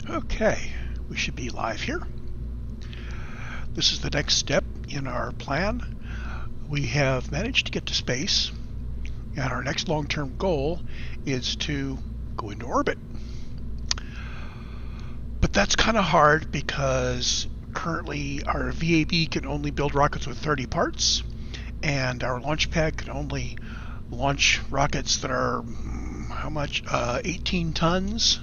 Okay, we should be live here. This is the next step in our plan. We have managed to get to space, and our next long-term goal is to go into orbit. But that's kind of hard because currently our VAB can only build rockets with 30 parts, and our launch pad can only launch rockets that are, 18 tons.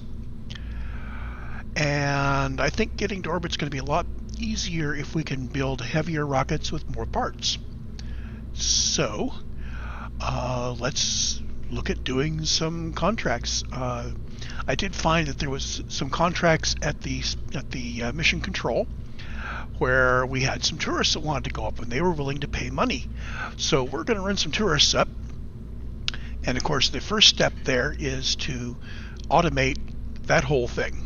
And I think getting to orbit is going to be a lot easier if we can build heavier rockets with more parts. So let's look at doing some contracts. I did find that there was some contracts at the mission control where we had some tourists that wanted to go up, and they were willing to pay money. So we're going to run some tourists up. And of course, the first step there is to automate that whole thing.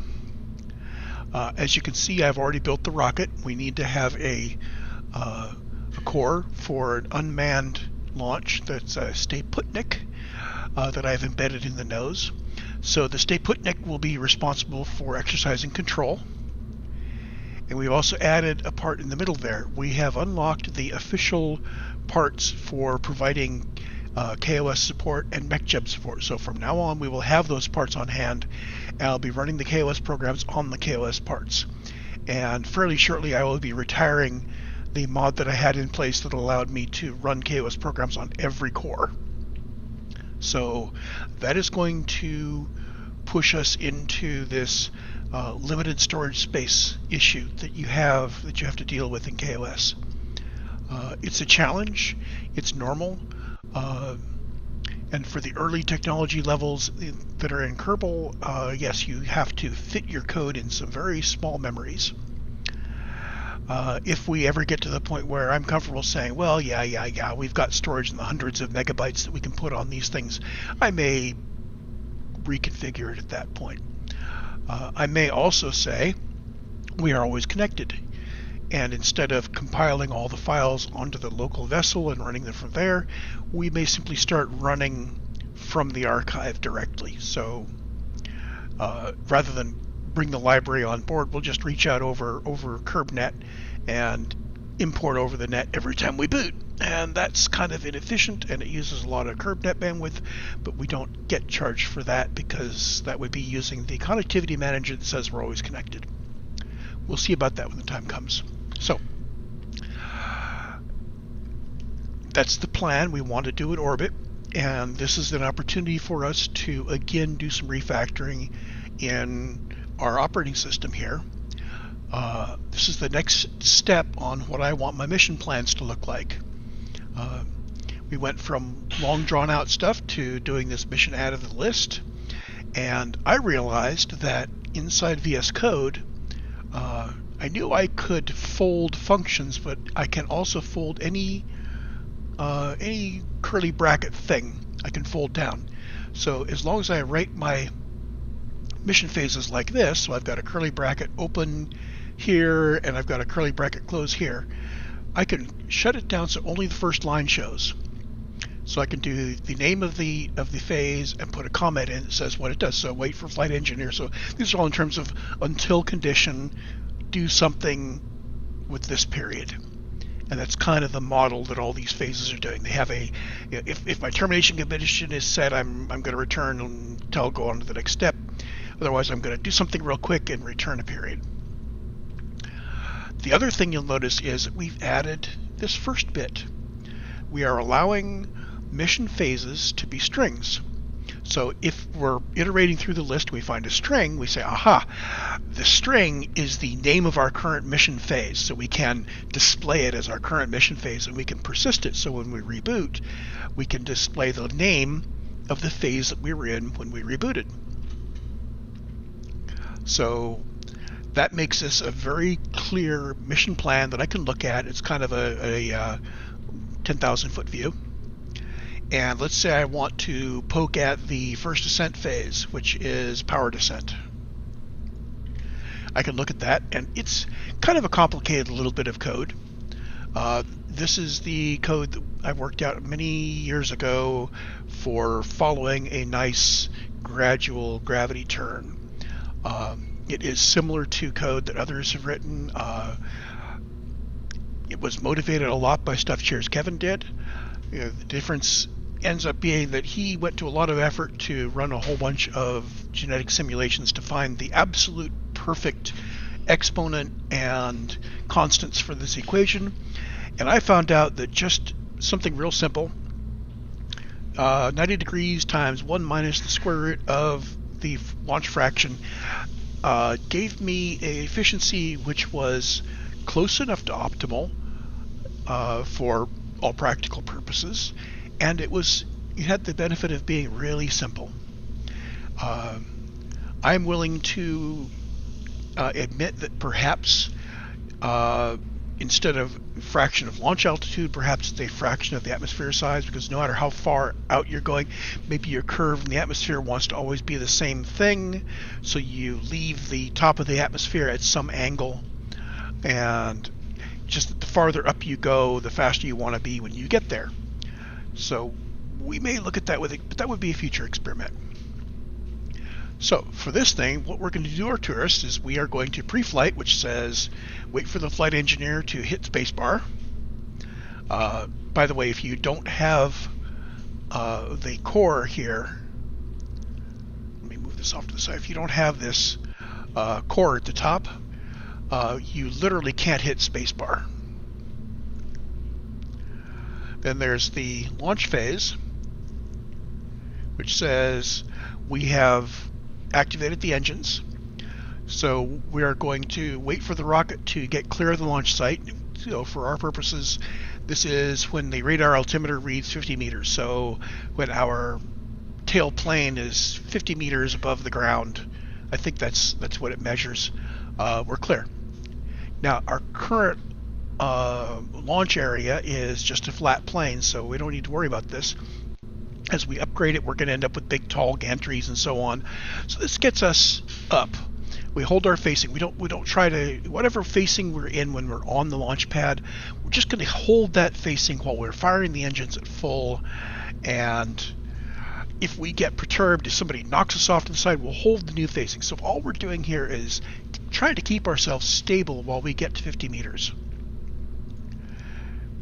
As you can see, I've already built the rocket. We need to have a core for an unmanned launch that's a Stay Putnik that I've embedded in the nose. So the Stay Putnik will be responsible for exercising control. And we've also added a part in the middle there. We have unlocked the official parts for providing KOS support and MechJeb support. So from now on, we will have those parts on hand, and I'll be running the KOS programs on the KOS parts. And fairly shortly, I will be retiring the mod that I had in place that allowed me to run KOS programs on every core. So that is going to push us into this limited storage space issue that you have to deal with in KOS. It's a challenge. It's normal. And for the early technology levels that are in Kerbal, yes, you have to fit your code in some very small memories. If we ever get to the point where I'm comfortable saying, well, yeah, we've got storage in the hundreds of megabytes that we can put on these things, I may reconfigure it at that point. I may also say we are always connected. And instead of compiling all the files onto the local vessel and running them from there, we may simply start running from the archive directly. So rather than bring the library on board, we'll just reach out over KerbNet and import over the net every time we boot. And that's kind of inefficient, and it uses a lot of KerbNet bandwidth, but we don't get charged for that because that would be using the connectivity manager that says we're always connected. We'll see about that when the time comes. So that's the plan. We want to do an orbit, and this is an opportunity for us to again do some refactoring in our operating system here. This is the next step on what I want my mission plans to look like. We went from long drawn out stuff to doing this mission add of the list, and I realized that inside VS Code I knew I could fold functions, but I can also fold any curly bracket thing I can fold down. So as long as I write my mission phases like this, so I've got a curly bracket open here and I've got a curly bracket close here, I can shut it down so only the first line shows. So I can do the name of the phase and put a comment in that says what it does. So wait for flight engineer. So these are all in terms of until condition, do something with this period. And that's kind of the model that all these phases are doing. They have if my termination condition is set, I'm going to return until I'll go on to the next step. Otherwise, I'm going to do something real quick and return a period. The other thing you'll notice is that we've added this first bit. We are allowing mission phases to be strings. So if we're iterating through the list, we find a string, we say, aha, the string is the name of our current mission phase. So we can display it as our current mission phase, and we can persist it. So when we reboot, we can display the name of the phase that we were in when we rebooted. So that makes this a very clear mission plan that I can look at. It's kind of a 10,000 foot view. And let's say I want to poke at the first descent phase, which is power descent. I can look at that, and it's kind of a complicated little bit of code. This is the code that I worked out many years ago for following a nice gradual gravity turn. It is similar to code that others have written. It was motivated a lot by stuff Chairs Kevin did. The difference ends up being that he went to a lot of effort to run a whole bunch of genetic simulations to find the absolute perfect exponent and constants for this equation. And I found out that just something real simple, 90 degrees times 1 minus the square root of the launch fraction, gave me an efficiency which was close enough to optimal for all practical purposes, and it had the benefit of being really simple. I'm willing to admit that perhaps instead of fraction of launch altitude, perhaps it's a fraction of the atmosphere size, because no matter how far out you're going, maybe your curve in the atmosphere wants to always be the same thing, so you leave the top of the atmosphere at some angle, and just the farther up you go, the faster you want to be when you get there. So we may look at that with it, but that would be a future experiment. So for this thing, what we're going to do to our tourists is we are going to pre-flight, which says wait for the flight engineer to hit spacebar. By the way, if you don't have the core here, let me move this off to the side. If you don't have this core at the top, you literally can't hit spacebar. Then there's the launch phase, which says we have activated the engines. So we are going to wait for the rocket to get clear of the launch site. So for our purposes, this is when the radar altimeter reads 50 meters. So when our tail plane is 50 meters above the ground, I think that's what it measures, we're clear. Now our current launch area is just a flat plane, so we don't need to worry about this. As we upgrade it, we're going to end up with big, tall gantries and so on. So this gets us up. We hold our facing. We don't try to, whatever facing we're in when we're on the launch pad, we're just going to hold that facing while we're firing the engines at full. And if we get perturbed, if somebody knocks us off to the side, we'll hold the new facing. So all we're doing here is trying to keep ourselves stable while we get to 50 meters.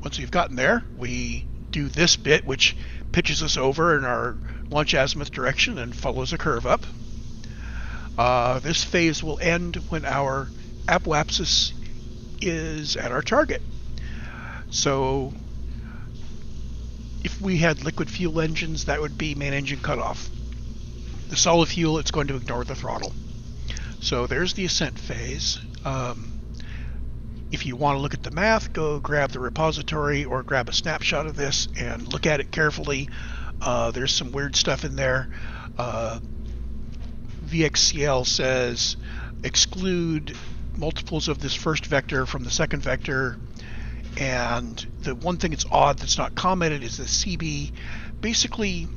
Once we've gotten there, we do this bit, which pitches us over in our launch azimuth direction and follows a curve up. This phase will end when our apoapsis is at our target. So if we had liquid fuel engines, that would be main engine cutoff. The solid fuel, it's going to ignore the throttle. So there's the ascent phase. If you want to look at the math, go grab the repository or grab a snapshot of this and look at it carefully. There's some weird stuff in there. VXCL says exclude multiples of this first vector from the second vector. And the one thing that's odd that's not commented is the CB. Basically,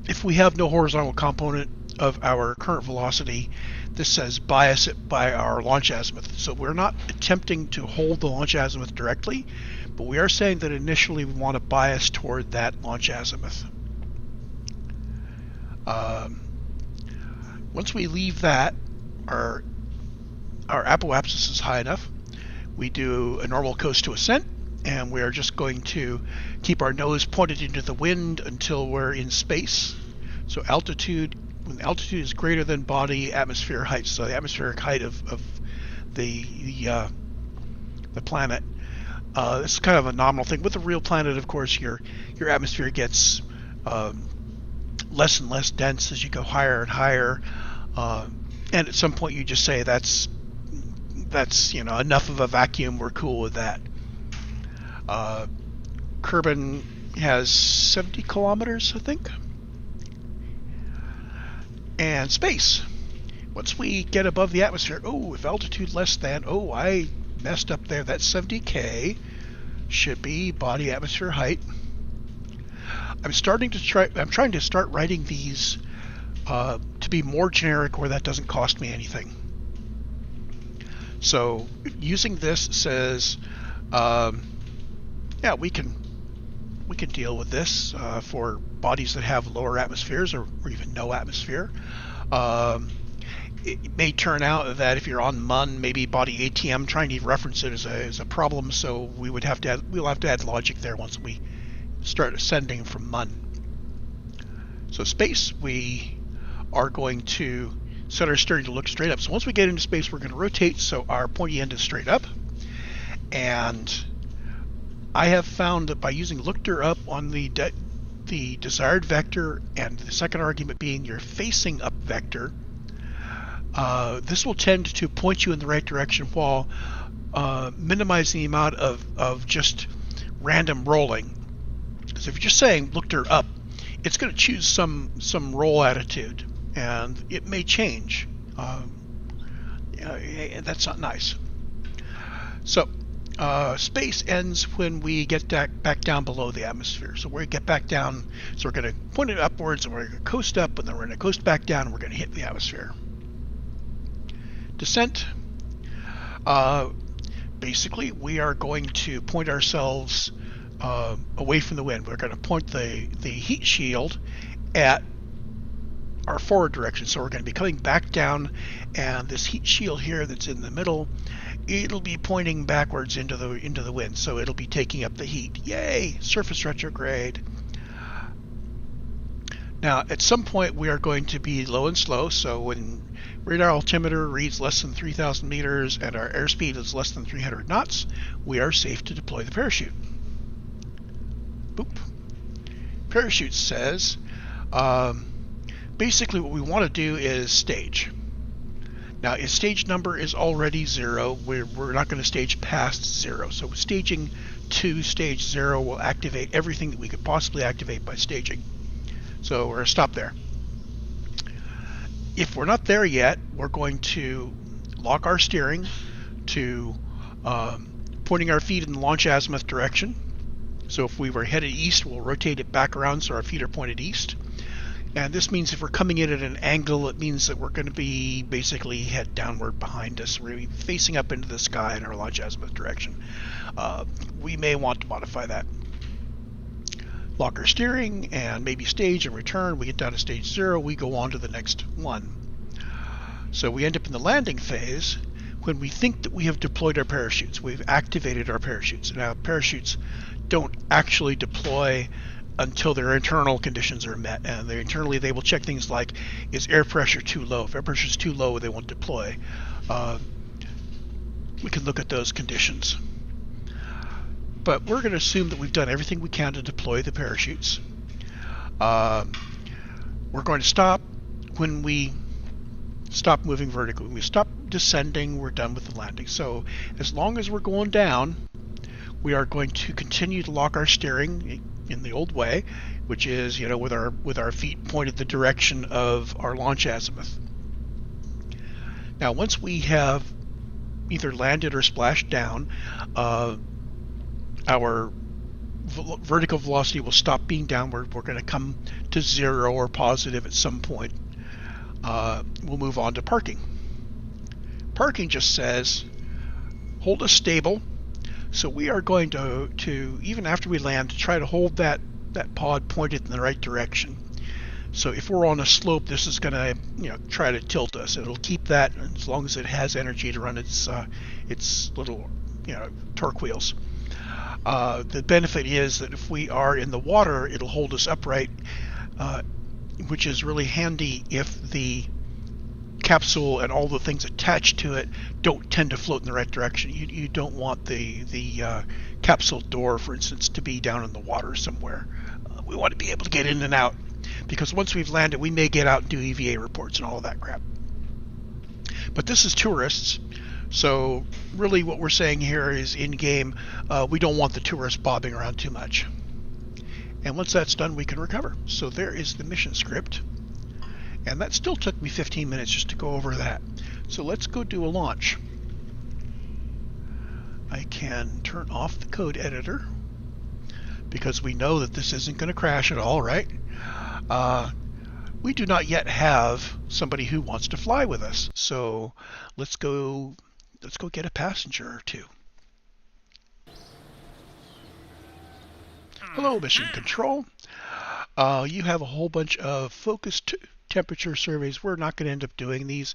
if we have no horizontal component of our current velocity, this says bias it by our launch azimuth. So we're not attempting to hold the launch azimuth directly, but we are saying that initially we want to bias toward that launch azimuth. Once we leave that, our apoapsis is high enough. We do a normal coast to ascent, and we are just going to keep our nose pointed into the wind until we're in space. So altitude, when the altitude is greater than body atmosphere height, so the atmospheric height of the planet. This is kind of a nominal thing. With a real planet, of course, your atmosphere gets less and less dense as you go higher and higher, and at some point you just say that's enough of a vacuum. We're cool with that. Kerbal has 70 kilometers, I think. And space. Once we get above the atmosphere, if altitude less than, I messed up there. That's 70K. Should be body atmosphere height. I'm trying to start writing these to be more generic where that doesn't cost me anything. So using this says, we can deal with this for bodies that have lower atmospheres or even no atmosphere. it may turn out that if you're on MUN, maybe body ATM trying to reference it is a problem. So we'll have to add logic there once we start ascending from MUN. So space, we are going to set our steering to look straight up. So once we get into space, we're going to rotate so our pointy end is straight up. And I have found that by using looker up on the desired vector and the second argument being your facing up vector, this will tend to point you in the right direction while minimizing the amount of just random rolling. Because if you're just saying looker up, it's going to choose some roll attitude, and it may change. That's not nice. So space ends when we get back down below the atmosphere. So we get back down, so we're going to point it upwards, and we're going to coast up, and then we're going to coast back down, and we're going to hit the atmosphere. Descent. Basically, we are going to point ourselves away from the wind. We're going to point the heat shield at our forward direction. So we're going to be coming back down, and this heat shield here that's in the middle, it'll be pointing backwards into the wind. So it'll be taking up the heat. Yay! Surface retrograde. Now, at some point, we are going to be low and slow. So when radar altimeter reads less than 3,000 meters and our airspeed is less than 300 knots, we are safe to deploy the parachute. Boop. Parachute says, basically what we want to do is stage. Now, if stage number is already 0, we're not going to stage past 0. So staging to stage 0 will activate everything that we could possibly activate by staging. So we're going to stop there. If we're not there yet, we're going to lock our steering to pointing our feet in the launch azimuth direction. So if we were headed east, we'll rotate it back around so our feet are pointed east. And this means if we're coming in at an angle, it means that we're going to be basically head downward behind us. We're going to be facing up into the sky in our launch azimuth direction. We may want to modify that. Lock our steering and maybe stage and return. We get down to stage 0, we go on to the next one. So we end up in the landing phase when we think that we have deployed our parachutes. We've activated our parachutes. Now, parachutes don't actually deploy until their internal conditions are met. And internally, they will check things like, is air pressure too low? If air pressure is too low, they won't deploy. We can look at those conditions. But we're going to assume that we've done everything we can to deploy the parachutes. We're going to stop when we stop moving vertically. When we stop descending, we're done with the landing. So as long as we're going down, we are going to continue to lock our steering in the old way, which is, with our feet pointed the direction of our launch azimuth. Now, once we have either landed or splashed down, our vertical velocity will stop being downward. We're going to come to 0 or positive at some point. We'll move on to parking. Parking just says, hold us stable. So we are going to even after we land, to try to hold that pod pointed in the right direction. So if we're on a slope, this is going to try to tilt us. It'll keep that as long as it has energy to run its little torque wheels. The benefit is that if we are in the water, it'll hold us upright, which is really handy if the capsule and all the things attached to it don't tend to float in the right direction. You don't want the capsule door, for instance, to be down in the water somewhere. We want to be able to get in and out, because once we've landed, we may get out and do EVA reports and all of that crap. But this is tourists. So really what we're saying here is in-game, we don't want the tourists bobbing around too much. And once that's done, we can recover. So there is the mission script. And that still took me 15 minutes just to go over that. So let's go do a launch. I can turn off the code editor because we know that this isn't going to crash at all, right? We do not yet have somebody who wants to fly with us. So let's go get a passenger or two. Hello, Mission Control. You have a whole bunch of focus temperature surveys. We're not going to end up doing these.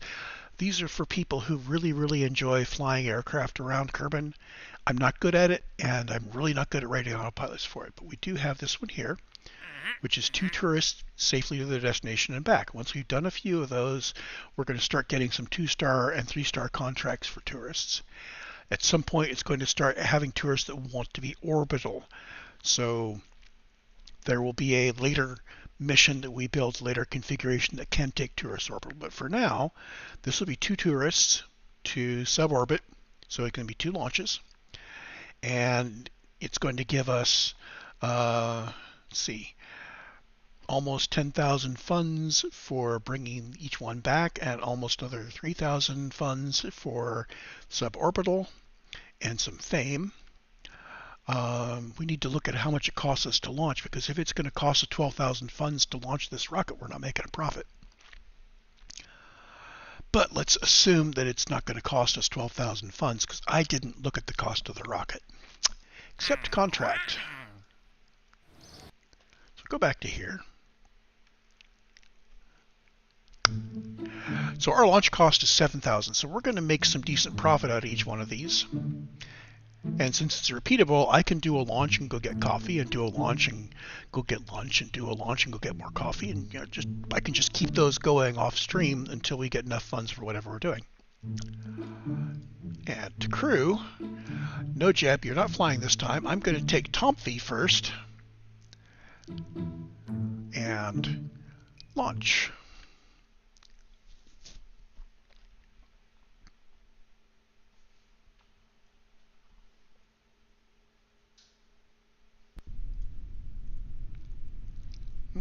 These are for people who really, really enjoy flying aircraft around Kerbin. I'm not good at it, and I'm really not good at writing autopilots for it. But we do have this one here, which is 2 tourists safely to their destination and back. Once we've done a few of those, we're going to start getting some 2-star and 3-star contracts for tourists. At some point, it's going to start having tourists that want to be orbital. So there will be a later mission that we build, later configuration that can take tourists orbital. But for now, this will be 2 tourists to suborbit. So it can be 2 launches. And it's going to give us, let's see, almost 10,000 funds for bringing each one back, and almost another 3,000 funds for suborbital, and some fame. We need to look at how much it costs us to launch, because if it's going to cost us 12,000 funds to launch this rocket, we're not making a profit. But let's assume that it's not going to cost us 12,000 funds, because I didn't look at the cost of the rocket. Accept contract. So go back to here. So our launch cost is 7,000. So we're going to make some decent profit out of each one of these. And since it's repeatable, I can do a launch and go get coffee, and do a launch and go get lunch, and do a launch and go get more coffee, and I can just keep those going off stream until we get enough funds for whatever we're doing. Add to crew. No, Jeb, you're not flying this time. I'm going to take Tomfy first and launch.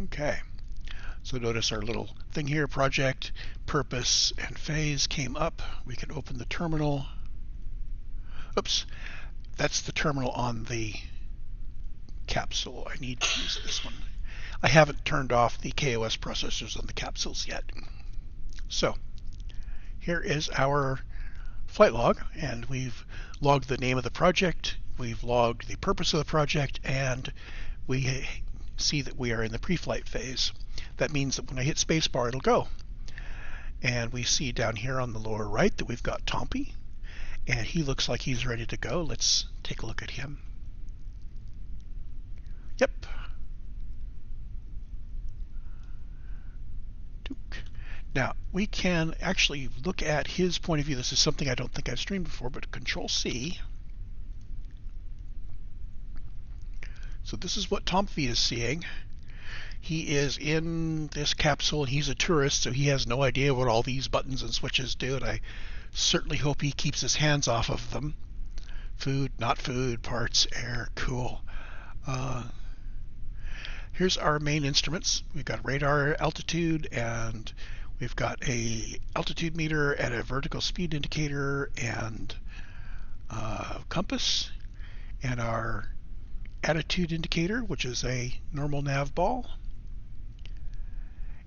Okay, so notice our little thing here, project, purpose, and phase came up. We can open the terminal. Oops, that's the terminal on the capsule. I need to use this one. I haven't turned off the KOS processors on the capsules yet. So here is our flight log, and we've logged the name of the project, we've logged the purpose of the project, and we see that we are in the pre-flight phase. That means that when I hit spacebar, it'll go. And we see down here on the lower right that we've got Tompi, and he looks like he's ready to go. Let's take a look at him. Yep. Now, we can actually look at his point of view. This is something I don't think I've streamed before, but Control-C. So this is what Tomfy is seeing. He is in this capsule, and he's a tourist, so he has no idea what all these buttons and switches do, and I certainly hope he keeps his hands off of them. Food, not food, parts, air, cool. Here's our main instruments. We've got radar altitude, and we've got a altitude meter and a vertical speed indicator, and compass, and our attitude indicator, which is a normal nav ball.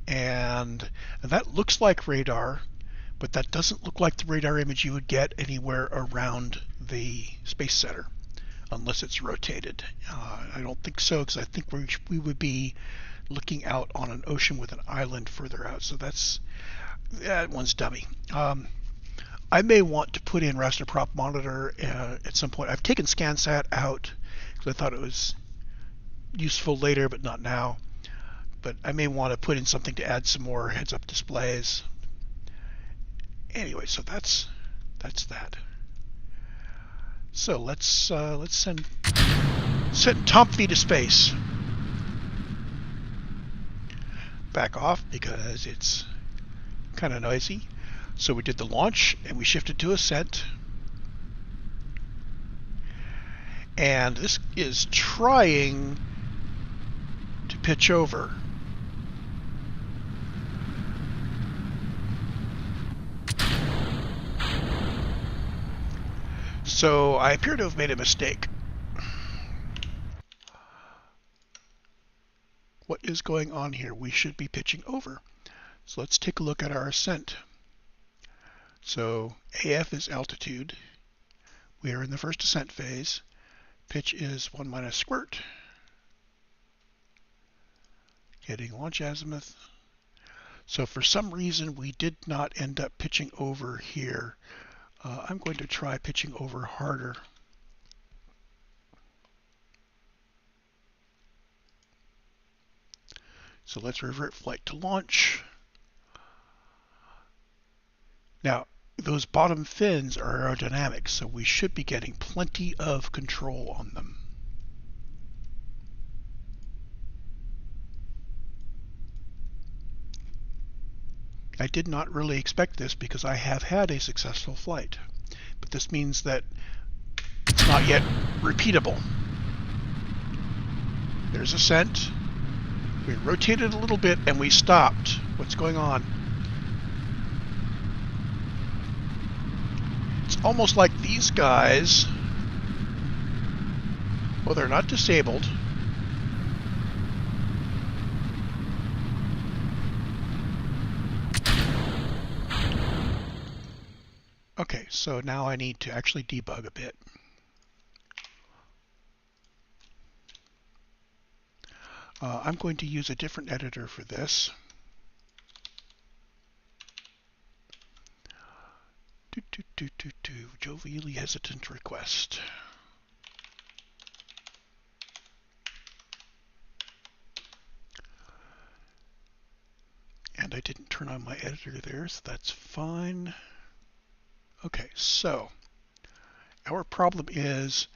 And that looks like radar, but that doesn't look like the radar image you would get anywhere around the Space Center, unless it's rotated. I don't think so, because I think we would be looking out on an ocean with an island further out. So that one's dummy. I may want to put in raster prop monitor at some point. I've taken ScanSat out because I thought it was useful later, but not now. But I may want to put in something to add some more heads-up displays. Anyway, so that's that. So let's send Tomfy to space. Back off because it's kind of noisy. So we did the launch and we shifted to ascent. And this is trying to pitch over. So I appear to have made a mistake. What is going on here? We should be pitching over. So let's take a look at our ascent. So AF is altitude. We are in the first ascent phase. Pitch is 1 minus squirt. Getting launch azimuth. So for some reason, we did not end up pitching over here. I'm going to try pitching over harder. So let's revert flight to launch. Now, those bottom fins are aerodynamic, so we should be getting plenty of control on them. I did not really expect this because I have had a successful flight, but this means that it's not yet repeatable. There's ascent. We rotated a little bit and we stopped. What's going on? It's almost like these guys, well, they're not disabled. Okay, so now I need to actually debug a bit. I'm going to use a different editor for this. Jovially Hesitant Request. And I didn't turn on my editor there, so that's fine. Okay, so our problem is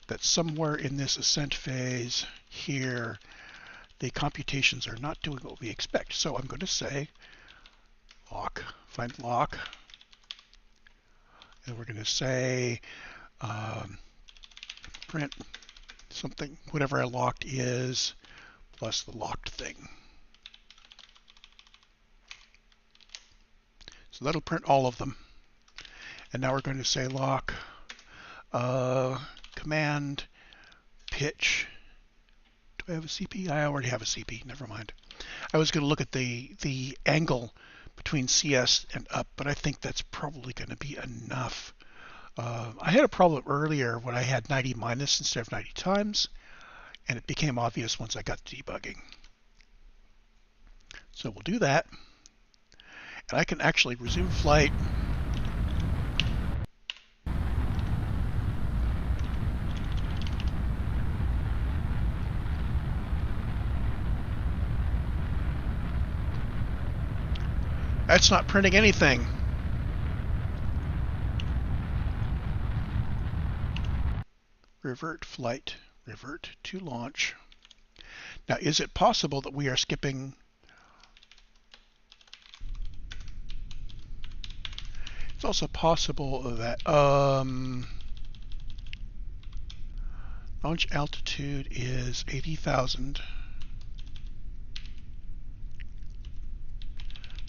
that somewhere in this ascent phase here, the computations are not doing what we expect. So I'm going to say lock, find lock, and we're going to say print something, whatever I locked is, plus the locked thing. So that'll print all of them. And now we're going to say lock command pitch. Do I have a CP? I already have a CP. Never mind. I was going to look at the angle between CS and up, but I think that's probably going to be enough. I had a problem earlier when I had 90 minus instead of 90 times, and it became obvious once I got to debugging. So we'll do that, and I can actually resume flight. That's not printing anything. Revert flight, revert to launch. Now, is it possible that we are skipping? It's also possible that launch altitude is 80,000.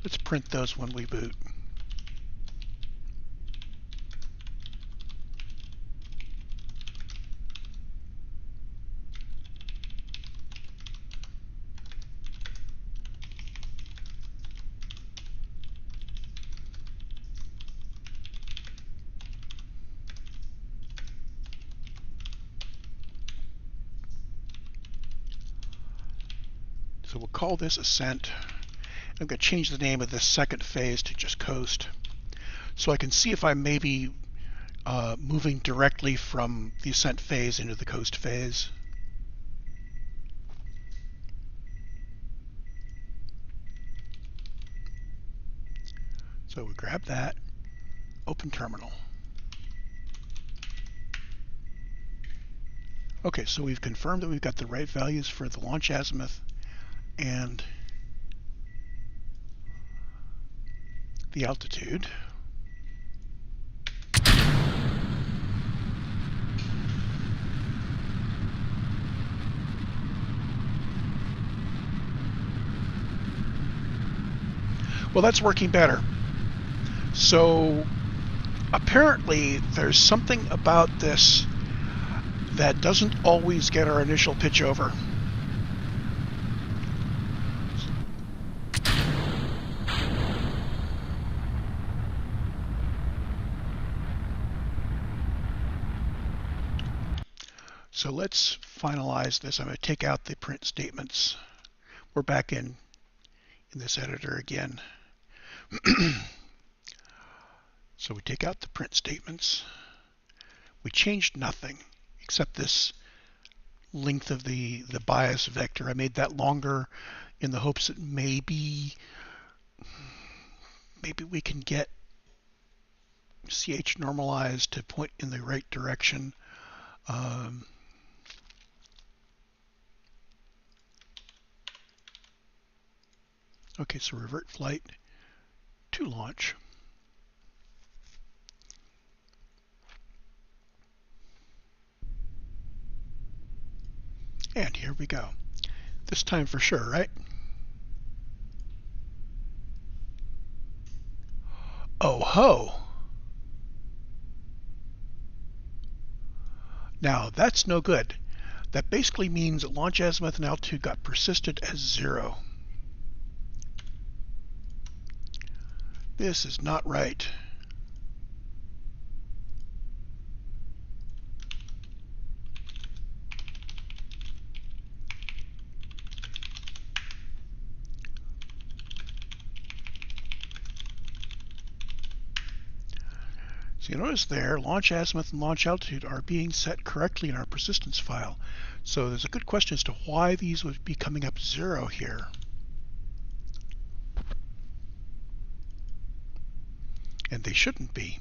Let's print those when we boot. So we'll call this ascent. I'm going to change the name of this second phase to just coast, so I can see if I may be moving directly from the ascent phase into the coast phase. So we grab that, open terminal. Okay, so we've confirmed that we've got the right values for the launch azimuth and the altitude. Well, that's working better. So apparently there's something about this that doesn't always get our initial pitch over. So let's finalize this. I'm going to take out the print statements. We're back in in this editor again. So we take out the print statements. We changed nothing except this length of the bias vector. I made that longer in the hopes that maybe we can get CH normalized to point in the right direction. Okay, so revert flight to launch. And here we go. This time for sure, right? Oh ho! Now that's no good. That basically means that launch azimuth and altitude got persisted as 0. This is not right. So you notice there, launch azimuth and launch altitude are being set correctly in our persistence file. So there's a good question as to why these would be coming up 0 here. And they shouldn't be.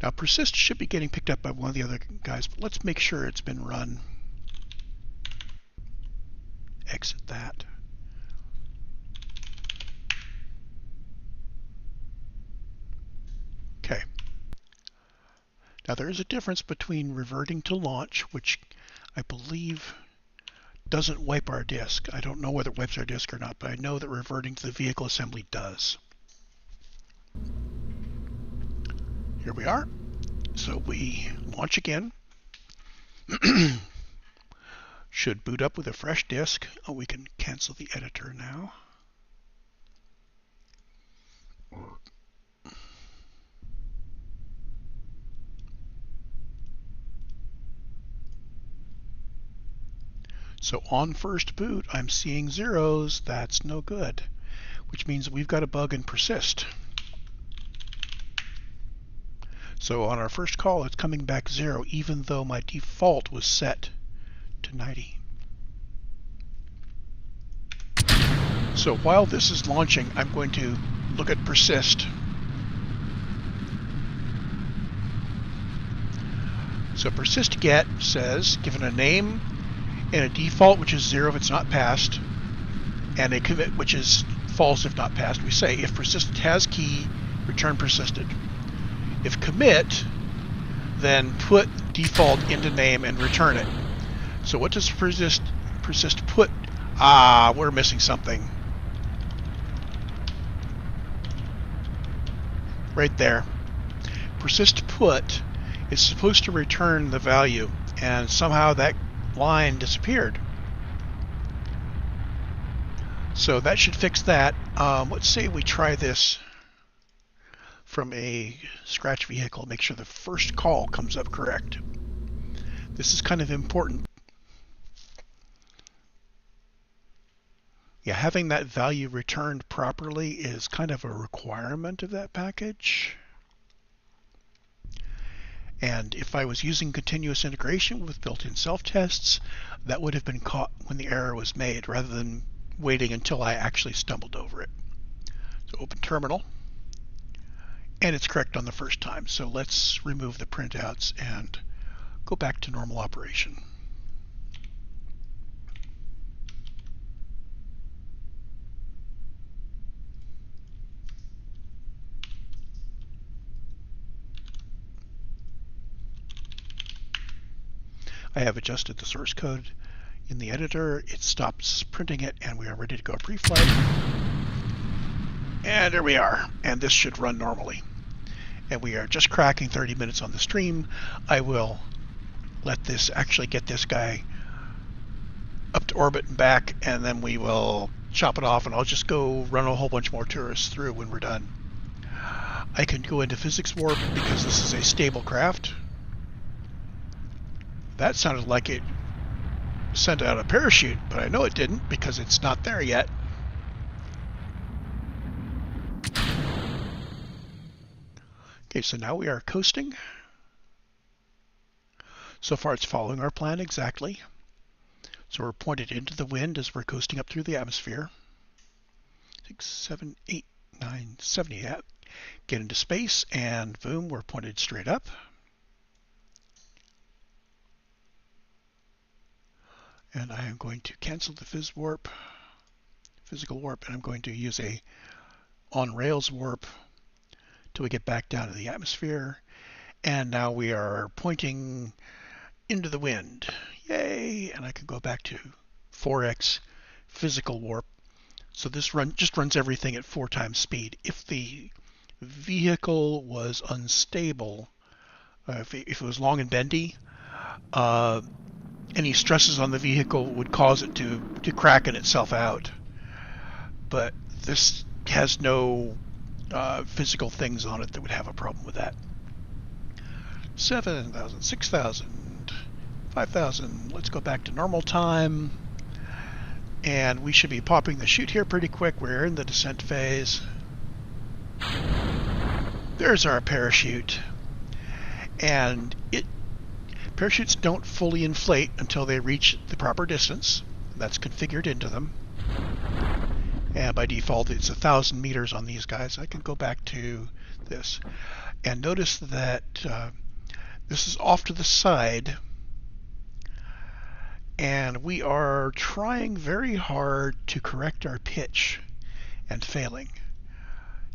Now persist should be getting picked up by one of the other guys, but let's make sure it's been run. Exit that. Okay. Now there is a difference between reverting to launch, which I believe doesn't wipe our disk. I don't know whether it wipes our disk or not, but I know that reverting to the vehicle assembly does. Here we are. So we launch again. Should boot up with a fresh disk. Oh, we can cancel the editor now. So on first boot, I'm seeing zeros. That's no good, which means we've got a bug in persist. So on our first call, it's coming back 0, even though my default was set to 90. So while this is launching, I'm going to look at persist. So persist get says, given a name and a default, which is 0 if it's not passed, and a commit, which is false if not passed, we say if persistent has key, return persisted. If commit, then put default into name and return it. So what does persist put? We're missing something. Right there. Persist put is supposed to return the value, and somehow that line disappeared. So that should fix that. Let's say we try this from a scratch vehicle, make sure the first call comes up correct. This is kind of important. Yeah, having that value returned properly is kind of a requirement of that package. And if I was using continuous integration with built-in self-tests, that would have been caught when the error was made rather than waiting until I actually stumbled over it. So open terminal. And it's correct on the first time. So let's remove the printouts and go back to normal operation. I have adjusted the source code in the editor. It stops printing it, and we are ready to go pre-flight. And there we are. And this should run normally. And we are just cracking 30 minutes on the stream. I will let this actually get this guy up to orbit and back, and then we will chop it off, and I'll just go run a whole bunch more tourists through when we're done. I can go into physics warp because this is a stable craft. That sounded like it sent out a parachute, but I know it didn't because it's not there yet. Okay, so now we are coasting. So far it's following our plan exactly. So we're pointed into the wind as we're coasting up through the atmosphere. 6, 7, 8, 9, 70. Yeah. Get into space and boom, we're pointed straight up. And I am going to cancel the physical warp, and I'm going to use a on-rails warp till we get back down to the atmosphere. And now we are pointing into the wind. Yay! And I can go back to 4x physical warp. So this just runs everything at 4 times speed. If the vehicle was unstable, if it was long and bendy, any stresses on the vehicle would cause it to cracken itself out. But this has no physical things on it that would have a problem with that. 7,000, 6,000, 5,000. Let's go back to normal time. And we should be popping the chute here pretty quick. We're in the descent phase. There's our parachute. And parachutes don't fully inflate until they reach the proper distance. That's configured into them. And by default, it's 1,000 meters on these guys. I can go back to this. And notice that this is off to the side. And we are trying very hard to correct our pitch and failing.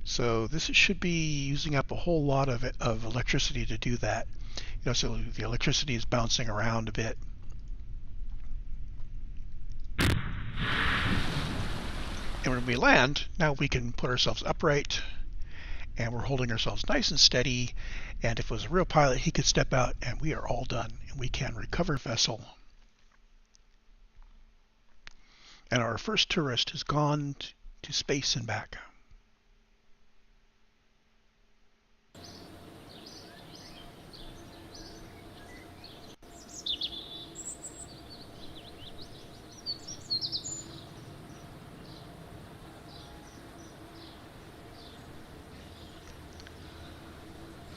So this should be using up a whole lot of electricity to do that. So the electricity is bouncing around a bit. And when we land, now we can put ourselves upright, and we're holding ourselves nice and steady. And if it was a real pilot, he could step out, and we are all done. And we can recover vessel. And our first tourist has gone to space and back.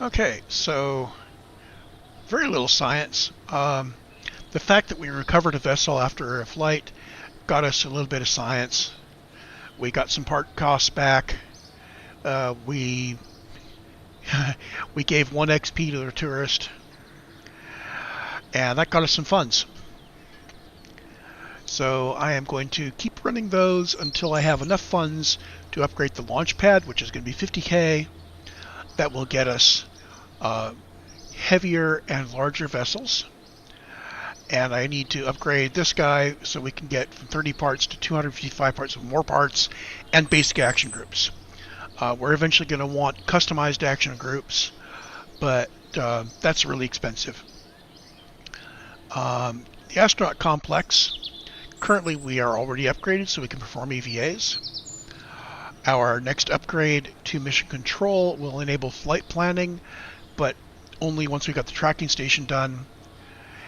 Okay, so very little science. The fact that we recovered a vessel after a flight got us a little bit of science. We got some part costs back. We gave 1 XP to the tourist, and that got us some funds. So I am going to keep running those until I have enough funds to upgrade the launch pad, which is going to be 50K. That will get us heavier and larger vessels. And I need to upgrade this guy so we can get from 30 parts to 255 parts with more parts and basic action groups. We're eventually going to want customized action groups, but that's really expensive. The astronaut complex, currently we are already upgraded so we can perform EVAs. Our next upgrade to mission control will enable flight planning, but only once we got the tracking station done.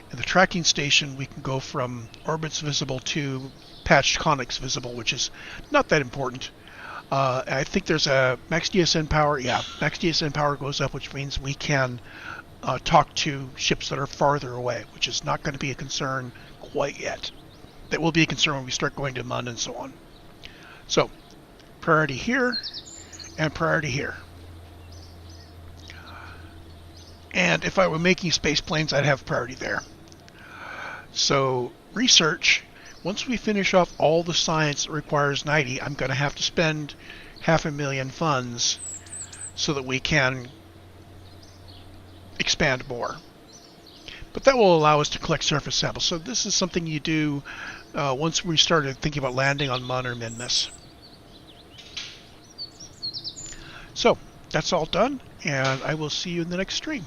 And the tracking station, we can go from orbits visible to patched conics visible, which is not that important. I think there's a max DSN power. Yeah, max DSN power goes up, which means we can talk to ships that are farther away, which is not going to be a concern quite yet. That will be a concern when we start going to MUN and so on. So, priority here and priority here. And if I were making space planes, I'd have priority there. So research, once we finish off all the science that requires 90, I'm going to have to spend $500,000 funds so that we can expand more. But that will allow us to collect surface samples. So this is something you do once we started thinking about landing on MUN or Minmus. So that's all done, and I will see you in the next stream.